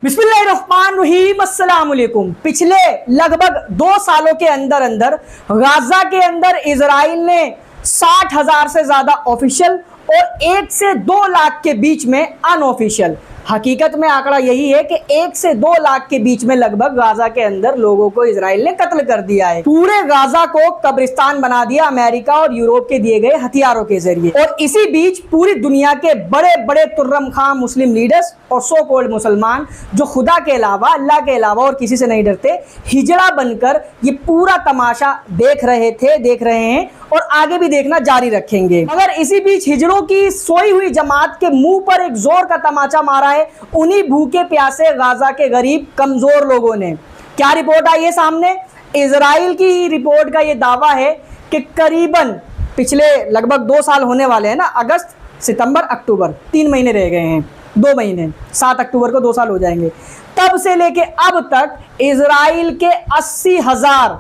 बिस्मिल्लाहिर्रहमानिर्रहीम, अस्सलाम वालेकुम। पिछले लगभग 2 सालों के अंदर अंदर गाजा के अंदर इजराइल ने 60,000 से ज्यादा ऑफिशियल और 1 से 2 लाख के बीच में अनऑफिशियल, हकीकत में आंकड़ा यही है कि 1 से 2 लाख के बीच में लगभग गाजा के अंदर लोगों को इजराइल ने कत्ल कर दिया है। पूरे गाजा को कब्रिस्तान बना दिया अमेरिका और यूरोप के दिए गए हथियारों के जरिए। और इसी बीच पूरी दुनिया के बड़े बड़े तुर्रम खां मुस्लिम लीडर्स और सो कॉल्ड मुसलमान जो खुदा के अलावा, अल्लाह के अलावा और किसी से नहीं डरते, हिजड़ा बनकर ये पूरा तमाशा देख रहे हैं और आगे भी देखना जारी रखेंगे। मगर इसी बीच हिजड़ों की सोई हुई जमात के मुंह पर एक जोर का तमाचा मारा है उन्हीं भूखे प्यासे गाजा के गरीब कमजोर लोगों ने। क्या रिपोर्ट आई है सामने? इजराइल की रिपोर्ट का यह दावा है कि करीबन पिछले लगभग 2 साल होने वाले हैं ना, अगस्त, सितंबर, अक्टूबर, 3 महीने रह गए हैं, 2 महीने, 7 अक्टूबर को 2 साल हो जाएंगे। तब से लेके अब तक इजराइल के 80,000,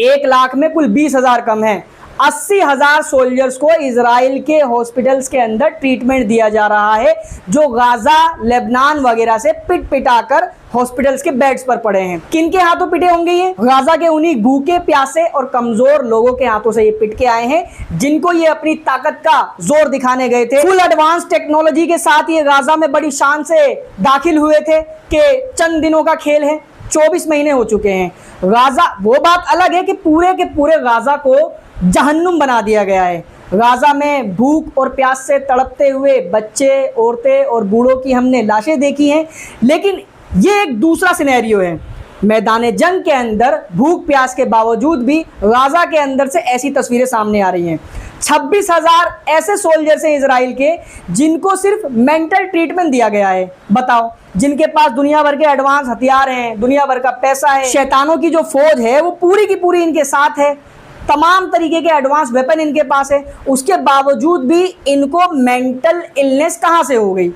1 लाख में कुल 20,000 कम है, 80,000 सोल्जर्स को इजराइल के हॉस्पिटल्स के अंदर ट्रीटमेंट दिया जा रहा है, जो गाजा, लेबनान वगैरह से पिट पिटाकर हॉस्पिटल्स के बेड्स पर पड़े हैं। किनके हाथों पिटे होंगे ये? गाजा के उन्हीं भूखे प्यासे और कमजोर लोगों के हाथों से ये पिट के आए हैं, जिनको ये अपनी ताकत का जोर दिखाने गए थे। फुल एडवांस टेक्नोलॉजी के साथ ये गाजा में बड़ी शान से दाखिल हुए थे कि चंद दिनों का खेल है, 24 महीने हो चुके हैं। गाजा, वो बात अलग है कि पूरे के पूरे गाजा को जहन्नुम बना दिया गया है। गाजा में भूख और प्यास से तड़पते हुए बच्चे, औरतें और बूढ़ों की हमने लाशें देखी हैं, लेकिन ये एक दूसरा सिनेरियो है। मैदान जंग के अंदर भूख प्यास के बावजूद भी गाजा के अंदर से ऐसी तस्वीरें सामने आ रही हैं। 26,000 ऐसे सोल्जर्स हैं इजराइल के जिनको सिर्फ मेंटल ट्रीटमेंट दिया गया है। बताओ, जिनके पास दुनिया भर के एडवांस हथियार हैं, दुनिया भर का पैसा है, शैतानों की जो फौज है वो पूरी की पूरी इनके साथ है, तमाम तरीके के एडवांस वेपन इनके पास है, उसके बावजूद भी इनको मेंटल इलनेस कहां से हो गई?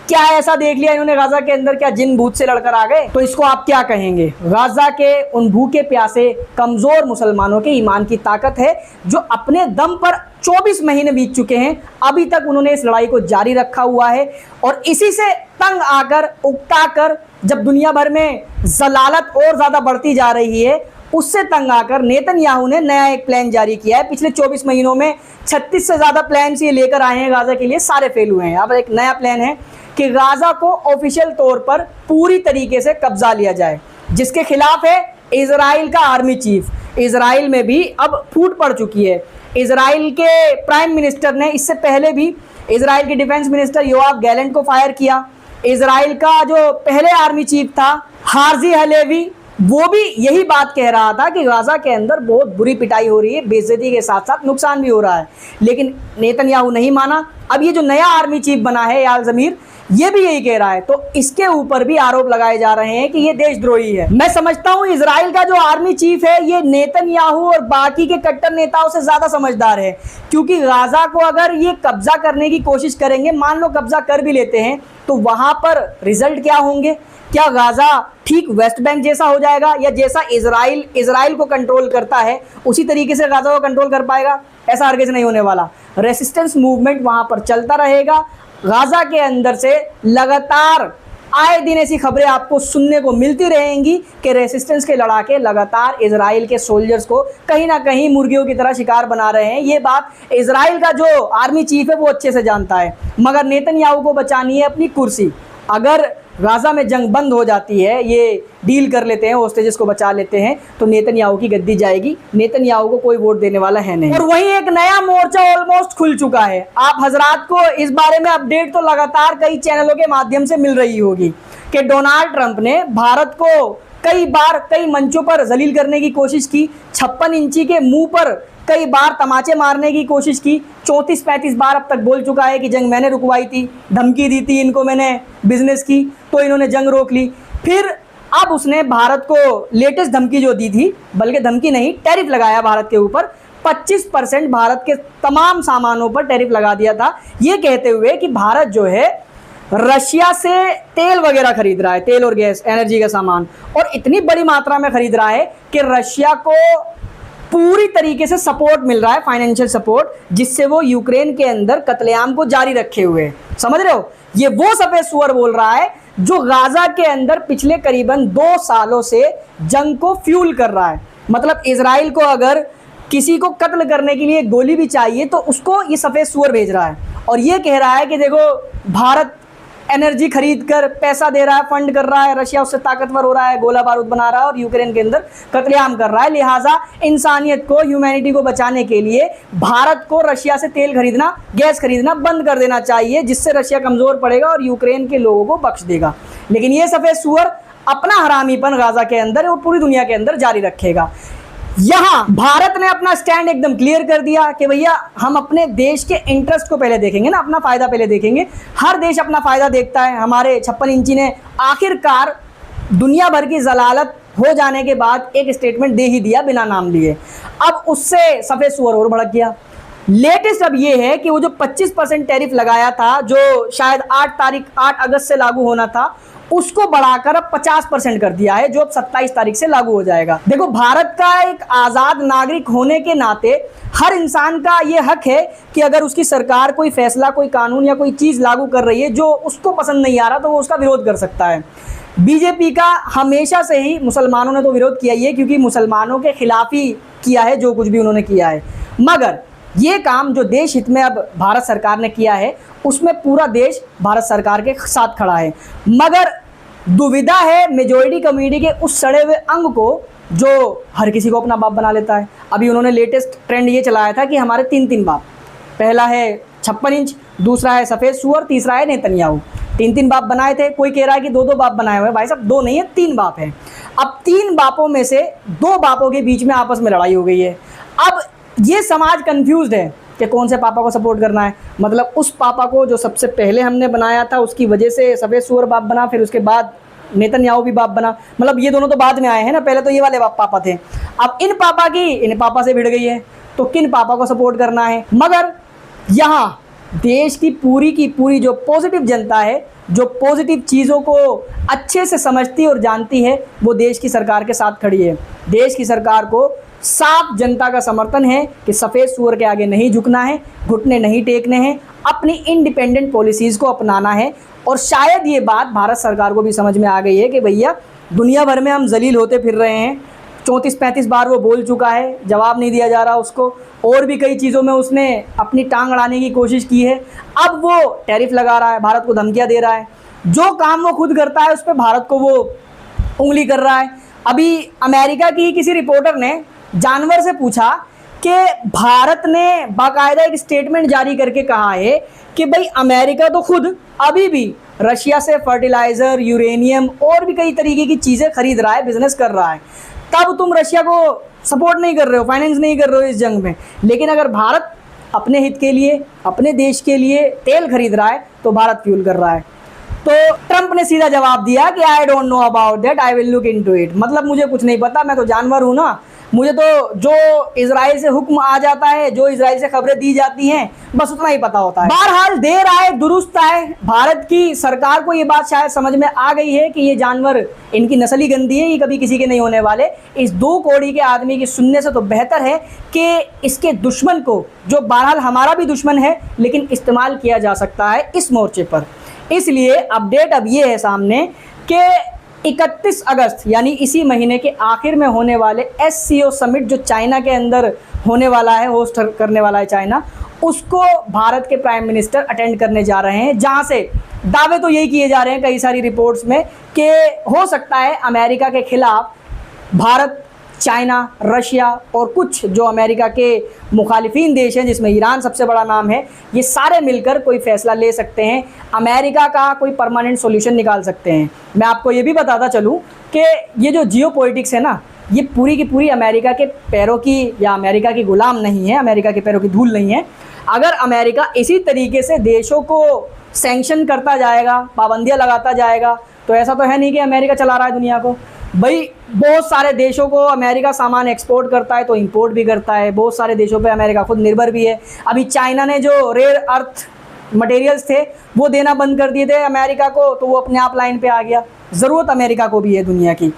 क्या ऐसा देख लिया इन्होंने गाजा के अंदर? क्या जिन भूत से लड़कर आ गए? तो इसको आप क्या कहेंगे? गाजा के उन भूखे प्यासे कमजोर मुसलमानों के ईमान की ताकत है, जो अपने दम पर 24 महीने बीत चुके हैं, अभी तक उन्होंने इस लड़ाई को जारी रखा हुआ है। और इसी से तंग आकर, उकता कर, जब दुनिया भर में जलालत और ज्यादा बढ़ती जा रही है, उससे तंग आकर नेतन्याहू ने नया एक प्लान जारी किया है। पिछले 24 महीनों में 36 से ज़्यादा प्लान ये लेकर आए हैं गाजा के लिए, सारे फेल हुए हैं। अब एक नया प्लान है कि गाजा को ऑफिशियल तौर पर पूरी तरीके से कब्जा लिया जाए, जिसके खिलाफ है इजराइल का आर्मी चीफ। इजराइल में भी अब फूट पड़ चुकी है। इजराइल के प्राइम मिनिस्टर ने इससे पहले भी इजराइल के डिफेंस मिनिस्टर योआव गैलेंट को फायर किया। इजराइल का जो पहले आर्मी चीफ था हार्जी हलेवी, वो भी यही बात कह रहा था कि गाजा के अंदर बहुत बुरी पिटाई हो रही है, बेइज्जती के साथ साथ नुकसान भी हो रहा है। लेकिन नेतन्याहू नहीं माना। अब ये जो नया आर्मी चीफ बना है याल जमीर, ये भी यही कह रहा है। तो इसके ऊपर भी आरोप लगाए जा रहे हैं कि ये देशद्रोही है। मैं समझता हूं इजराइल का जो आर्मी चीफ है ये नेतन्याहू और बाकी के कट्टर नेताओं से ज्यादा समझदार है, क्योंकि गाजा को अगर ये कब्जा करने की कोशिश करेंगे, मान लो कब्जा कर भी लेते हैं, तो वहां पर रिजल्ट क्या होंगे? क्या गाजा ठीक वेस्ट बैंक जैसा हो जाएगा, या जैसा इजराइल को कंट्रोल करता है उसी तरीके से गाजा को कंट्रोल कर पाएगा? ऐसा हरगिज़ नहीं होने वाला। रेसिस्टेंस मूवमेंट वहां पर चलता रहेगा। गाजा के अंदर से लगातार आए दिन ऐसी खबरें आपको सुनने को मिलती रहेंगी कि रेसिस्टेंस के लड़ाके लगातार इजराइल के सोल्जर्स को कहीं ना कहीं मुर्गियों की तरह शिकार बना रहे हैं। ये बात इजराइल का जो आर्मी चीफ है वो अच्छे से जानता है। मगर नेतन्याहू को बचानी है अपनी कुर्सी। अगर गाजा में जंग बंद हो जाती है, ये डील कर लेते हैं, होस्टेजेस को बचा लेते हैं, तो नेतन्याहू की गद्दी जाएगी। नेतन्याहू को कोई वोट देने वाला है नहीं। और वहीं एक नया मोर्चा ऑलमोस्ट खुल चुका है। आप हजरात को इस बारे में अपडेट तो लगातार कई चैनलों के माध्यम से मिल रही होगी कि डोनाल्ड ट्रंप ने भारत को कई बार कई मंचों पर जलील करने की कोशिश की, 56 इंची के मुंह पर कई बार तमाचे मारने की कोशिश की, 34-35 बार अब तक बोल चुका है कि जंग मैंने रुकवाई थी, धमकी दी थी इनको मैंने बिजनेस की, तो इन्होंने जंग रोक ली। फिर अब उसने भारत को लेटेस्ट धमकी जो दी थी, बल्कि धमकी नहीं, टैरिफ लगाया भारत के ऊपर, 25% भारत के तमाम सामानों पर टैरिफ लगा दिया था, ये कहते हुए कि भारत जो है रशिया से तेल वगैरह खरीद रहा है, तेल और गैस, एनर्जी का सामान, और इतनी बड़ी मात्रा में खरीद रहा है कि रशिया को पूरी तरीके से सपोर्ट मिल रहा है, फाइनेंशियल सपोर्ट, जिससे वो यूक्रेन के अंदर कत्लेआम को जारी रखे हुए है। समझ रहे हो? ये वो सफेद सुअर बोल रहा है जो गाजा के अंदर पिछले करीबन 2 सालों से जंग को फ्यूल कर रहा है। मतलब इजराइल को अगर किसी को कत्ल करने के लिए गोली भी चाहिए तो उसको ये सफ़ेद सूअर भेज रहा है और ये कह रहा है कि देखो भारत एनर्जी खरीद कर पैसा दे रहा है, फंड कर रहा है, रशिया उससे ताकतवर हो रहा है, गोला बारूद बना रहा है और यूक्रेन के अंदर कत्लेआम कर रहा है। लिहाजा इंसानियत को, ह्यूमैनिटी को बचाने के लिए भारत को रशिया से तेल खरीदना, गैस खरीदना बंद कर देना चाहिए, जिससे रशिया कमज़ोर पड़ेगा और यूक्रेन के लोगों को बख्श देगा। लेकिन ये सफ़ेद सूअर अपना हरामीपन गाजा के अंदर और पूरी दुनिया के अंदर जारी रखेगा। यहां भारत ने अपना स्टैंड एकदम क्लियर कर दिया कि भैया हम अपने देश के इंटरेस्ट को पहले देखेंगे ना, अपना फायदा पहले देखेंगे। हर देश अपना फायदा देखता है। हमारे 56 इंची ने आखिरकार दुनिया भर की जलालत हो जाने के बाद एक स्टेटमेंट दे ही दिया बिना नाम लिए। अब उससे सफ़ेद सूअर और भड़क गया। लेटेस्ट अब ये है कि वो जो 25% टैरिफ लगाया था, जो शायद 8 अगस्त से लागू होना था, उसको बढ़ाकर अब 50% कर दिया है, जो अब 27 तारीख से लागू हो जाएगा। देखो, भारत का एक आज़ाद नागरिक होने के नाते हर इंसान का ये हक है कि अगर उसकी सरकार कोई फैसला, कोई कानून या कोई चीज़ लागू कर रही है जो उसको पसंद नहीं आ रहा, तो वो उसका विरोध कर सकता है। बीजेपी का हमेशा से ही मुसलमानों ने तो विरोध किया ही है, क्योंकि मुसलमानों के खिलाफ ही किया है जो कुछ भी उन्होंने किया है। मगर ये काम जो देश हित में अब भारत सरकार ने किया है, उसमें पूरा देश भारत सरकार के साथ खड़ा है। मगर दुविधा है मेजॉरिटी कम्युनिटी के उस सड़े हुए अंग को जो हर किसी को अपना बाप बना लेता है। अभी उन्होंने लेटेस्ट ट्रेंड ये चलाया था कि हमारे 3 बाप, पहला है 56 इंच, दूसरा है सफ़ेद सूअर, तीसरा है नेतन्याहू। 3 बाप बनाए थे। कोई कह रहा है कि 2 बाप बनाए हुए हैं। भाई साहब, 2 नहीं है, 3 बाप हैं। अब 3 बापों में से 2 बापों के बीच में आपस में लड़ाई हो गई है। अब ये समाज कंफ्यूज्ड है कि कौन से पापा को सपोर्ट करना है। मतलब उस पापा को जो सबसे पहले हमने बनाया था, उसकी वजह से सफ़ेद सूअर बाप बना, फिर उसके बाद नेतन्याहू भी बाप बना। मतलब ये दोनों तो बाद में आए हैं ना, पहले तो ये वाले पापा थे। अब इन पापा से भिड़ गई है, तो किन पापा को सपोर्ट करना है। मगर यहाँ देश की पूरी जो पॉजिटिव जनता है, जो पॉजिटिव चीज़ों को अच्छे से समझती और जानती है, वो देश की सरकार के साथ खड़ी है। देश की सरकार को साफ जनता का समर्थन है कि सफ़ेद सूअर के आगे नहीं झुकना है, घुटने नहीं टेकने हैं, अपनी इंडिपेंडेंट पॉलिसीज़ को अपनाना है। और शायद ये बात भारत सरकार को भी समझ में आ गई है कि भैया दुनिया भर में हम जलील होते फिर रहे हैं। 34-35 बार वो बोल चुका है, जवाब नहीं दिया जा रहा उसको। और भी कई चीज़ों में उसने अपनी टांग अड़ाने की कोशिश की है। अब वो टैरिफ लगा रहा है, भारत को धमकियाँ दे रहा है। जो काम वो खुद करता है उस पर भारत को वो उंगली कर रहा है। अभी अमेरिका की किसी रिपोर्टर ने जानवर से पूछा कि भारत ने बाकायदा एक स्टेटमेंट जारी करके कहा है कि भाई अमेरिका तो खुद अभी भी रशिया से फर्टिलाइज़र, यूरेनियम और भी कई तरीके की चीज़ें खरीद रहा है, बिजनेस कर रहा है। तब तुम रशिया को सपोर्ट नहीं कर रहे हो, फाइनेंस नहीं कर रहे हो इस जंग में। लेकिन अगर भारत अपने हित के लिए, अपने देश के लिए तेल खरीद रहा है, तो भारत फ्यूल कर रहा है। तो ट्रंप ने सीधा जवाब दिया कि I don't know about that, I will look into it. मतलब मुझे कुछ नहीं पता, मैं तो जानवर हूँ ना, मुझे तो जो इजराइल से हुक्म आ जाता है, जो इजराइल से खबरें दी जाती हैं, बस उतना ही पता होता है। बहरहाल देर आए दुरुस्त आए, भारत की सरकार को ये बात शायद समझ में आ गई है कि ये जानवर, इनकी नस्ल ही गंदी है, ये कभी किसी के नहीं होने वाले। इस 2 कौड़ी के आदमी की सुनने से तो बेहतर है कि इसके दुश्मन को, जो बहरहाल हमारा भी दुश्मन है, लेकिन इस्तेमाल किया जा सकता है इस मोर्चे पर। इसलिए अपडेट अब ये है सामने कि 31 अगस्त यानी इसी महीने के आखिर में होने वाले SCO समिट, जो चाइना के अंदर होने वाला है, होस्ट करने वाला है चाइना, उसको भारत के प्राइम मिनिस्टर अटेंड करने जा रहे हैं। जहां से दावे तो यही किए जा रहे हैं कई सारी रिपोर्ट्स में कि हो सकता है अमेरिका के खिलाफ भारत, चाइना, रशिया और कुछ जो अमेरिका के मुखालिफिन देश हैं, जिसमें ईरान सबसे बड़ा नाम है, ये सारे मिलकर कोई फ़ैसला ले सकते हैं, अमेरिका का कोई परमानेंट सॉल्यूशन निकाल सकते हैं। मैं आपको ये भी बताता चलूँ कि ये जो जियोपॉलिटिक्स है ना, ये पूरी की पूरी अमेरिका के पैरों की या अमेरिका की गुलाम नहीं है, अमेरिका के पैरों की धूल नहीं है। अगर अमेरिका इसी तरीके से देशों को सैंक्शन करता जाएगा, पाबंदियाँ लगाता जाएगा, तो ऐसा तो है नहीं कि अमेरिका चला रहा है दुनिया को। भाई बहुत सारे देशों को अमेरिका सामान एक्सपोर्ट करता है तो इंपोर्ट भी करता है। बहुत सारे देशों पे अमेरिका खुद निर्भर भी है। अभी चाइना ने जो रेयर अर्थ मटेरियल्स थे वो देना बंद कर दिए थे अमेरिका को, तो वो अपने आप लाइन पे आ गया। ज़रूरत अमेरिका को भी है दुनिया की।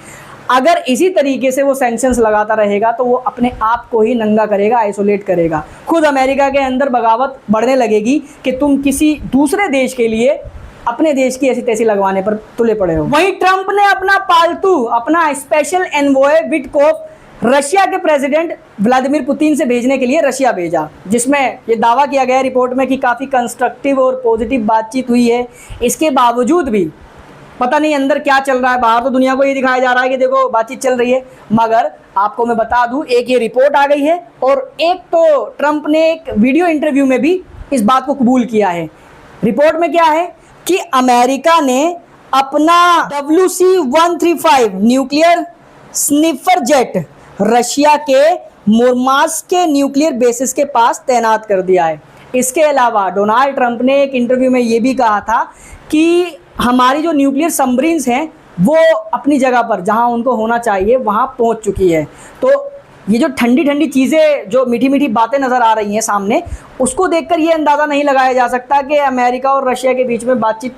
अगर इसी तरीके से वो सैंक्शंस लगाता रहेगा तो वो अपने आप को ही नंगा करेगा, आइसोलेट करेगा। खुद अमेरिका के अंदर बगावत बढ़ने लगेगी कि तुम किसी दूसरे देश के लिए अपने देश की ऐसी तैसी लगवाने पर तुले पड़े हो। वहीं ट्रंप ने अपना पालतू, अपना स्पेशल एनवॉय विटकोफ रशिया के प्रेसिडेंट व्लादिमीर पुतिन से भेजने के लिए रशिया भेजा, जिसमें ये दावा किया गया रिपोर्ट में कि काफ़ी कंस्ट्रक्टिव और पॉजिटिव बातचीत हुई है। इसके बावजूद भी पता नहीं अंदर क्या चल रहा है। बाहर तो दुनिया को ये दिखाया जा रहा है कि देखो बातचीत चल रही है, मगर आपको मैं बता दूं, एक ये रिपोर्ट आ गई है और एक तो ट्रंप ने एक वीडियो इंटरव्यू में भी इस बात को कबूल किया है। रिपोर्ट में क्या है कि अमेरिका ने अपना WC-135 nuclear sniffer jet Russia के मुर्मांस्क के न्यूक्लियर बेसिस के पास तैनात कर दिया है। इसके अलावा डोनाल्ड ट्रंप ने एक इंटरव्यू में ये भी कहा था कि हमारी जो न्यूक्लियर सबमरीन्स हैं वो अपनी जगह पर जहां उनको होना चाहिए वहां पहुंच चुकी है। तो ये जो ठंडी ठंडी चीज़ें, जो मीठी मीठी बातें नज़र आ रही हैं सामने, उसको देखकर ये अंदाज़ा नहीं लगाया जा सकता कि अमेरिका और रशिया के बीच में बातचीत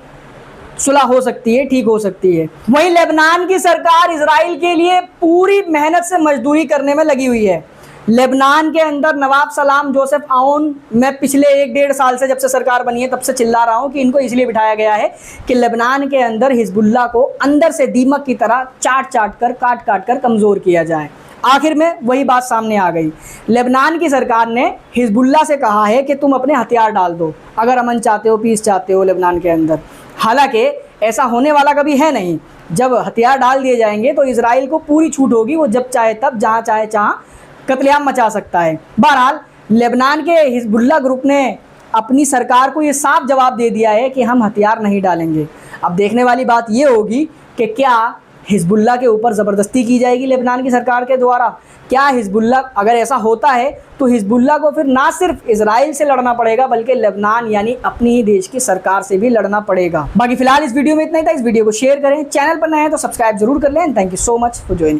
सुलह हो सकती है, ठीक हो सकती है। वहीं लेबनान की सरकार इजराइल के लिए पूरी मेहनत से मजदूरी करने में लगी हुई है। लेबनान के अंदर नवाब सलाम जोसेफ आउन, मैं पिछले 1-1.5 साल से, जब से सरकार बनी है तब से चिल्ला रहा हूँ कि इनको इसलिए बिठाया गया है कि लेबनान के अंदर हिजबुल्लाह को अंदर से दीमक की तरह काट काट कर कमज़ोर किया जाए। आखिर में वही बात सामने आ गई। लेबनान की सरकार ने हिजबुल्लाह से कहा है कि तुम अपने हथियार डाल दो अगर अमन चाहते हो, पीस चाहते हो लेबनान के अंदर। हालांकि ऐसा होने वाला कभी है नहीं। जब हथियार डाल दिए जाएंगे तो इजराइल को पूरी छूट होगी, वो जब चाहे तब, जहाँ चाहे तहाँ कत्लेआम मचा सकता है। बहरहाल लेबनान के हिजबुल्लाह ग्रुप ने अपनी सरकार को ये साफ जवाब दे दिया है कि हम हथियार नहीं डालेंगे। अब देखने वाली बात ये होगी कि क्या हिजबुल्लाह के ऊपर ज़बरदस्ती की जाएगी लेबनान की सरकार के द्वारा। क्या हिजबुल्लाह, अगर ऐसा होता है तो हिजबुल्लाह को फिर ना सिर्फ इजराइल से लड़ना पड़ेगा बल्कि लेबनान यानी अपनी ही देश की सरकार से भी लड़ना पड़ेगा। बाकी फिलहाल इस वीडियो में इतना ही था। इस वीडियो को शेयर करें, चैनल पर नए हैं तो सब्सक्राइब जरूर कर लें। Thank you so much for joining.